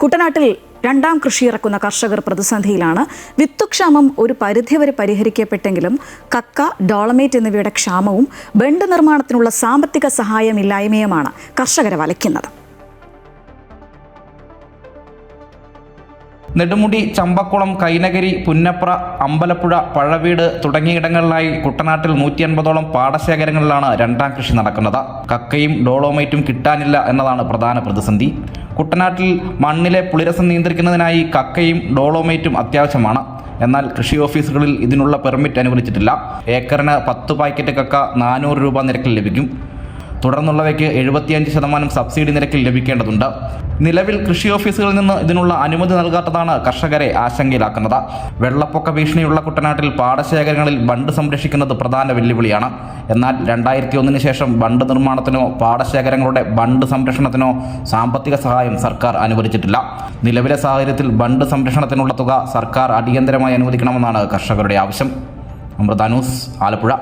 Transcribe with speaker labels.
Speaker 1: കുട്ടനാട്ടിൽ രണ്ടാം കൃഷി ഇറക്കുന്ന കർഷകർ പ്രതിസന്ധിയിലാണ്. വിത്തുക്ഷാമം ഒരു പരിധിവരെ പരിഹരിക്കപ്പെട്ടെങ്കിലും കക്ക, ഡോളമേറ്റ് എന്നിവയുടെ ക്ഷാമവും ബണ്ട് നിർമ്മാണത്തിനുള്ള സാമ്പത്തിക സഹായമില്ലായ്മയുമാണ് കർഷകരെ വലയ്ക്കുന്നത്.
Speaker 2: നെടുമുടി, ചമ്പക്കുളം, കൈനകരി, പുന്നപ്ര, അമ്പലപ്പുഴ, പഴവീട് തുടങ്ങിയിടങ്ങളിലായി കുട്ടനാട്ടിൽ 150ഓളം പാടശേഖരങ്ങളിലാണ് രണ്ടാം കൃഷി നടക്കുന്നത്. കക്കയും ഡോളോമൈറ്റും കിട്ടാനില്ല എന്നതാണ് പ്രധാന പ്രതിസന്ധി. കുട്ടനാട്ടിൽ മണ്ണിലെ പുളിരസം നിയന്ത്രിക്കുന്നതിനായി കക്കയും ഡോളോമൈറ്റും അത്യാവശ്യമാണ്. എന്നാൽ കൃഷി ഓഫീസുകളിൽ ഇതിനുള്ള പെർമിറ്റ് അനുവദിച്ചിട്ടില്ല. ഏക്കറിന് 10 പാക്കറ്റ് കക്ക 400 രൂപ നിരക്കിൽ ലഭിക്കും. തുടർന്നുള്ളവയ്ക്ക് 75% സബ്സിഡി നിരക്കിൽ ലഭിക്കേണ്ടതുണ്ട്. നിലവിൽ കൃഷി ഓഫീസുകളിൽ നിന്ന് ഇതിനുള്ള അനുമതി നൽകാത്തതാണ് കർഷകരെ ആശങ്കയിലാക്കുന്നത്. വെള്ളപ്പൊക്ക ഭീഷണിയുള്ള കുട്ടനാട്ടിൽ പാടശേഖരങ്ങളിൽ ബണ്ട് സംരക്ഷിക്കുന്നത് പ്രധാന വെല്ലുവിളിയാണ്. എന്നാൽ 2001 ശേഷം ബണ്ട് നിർമ്മാണത്തിനോ പാടശേഖരങ്ങളുടെ ബണ്ട് സംരക്ഷണത്തിനോ സാമ്പത്തിക സഹായം സർക്കാർ അനുവദിച്ചിട്ടില്ല. നിലവിലെ സാഹചര്യത്തിൽ ബണ്ട് സംരക്ഷണത്തിനുള്ള തുക സർക്കാർ അടിയന്തരമായി അനുവദിക്കണമെന്നാണ് കർഷകരുടെ ആവശ്യം. അമൃത ന്യൂസ്, ആലപ്പുഴ.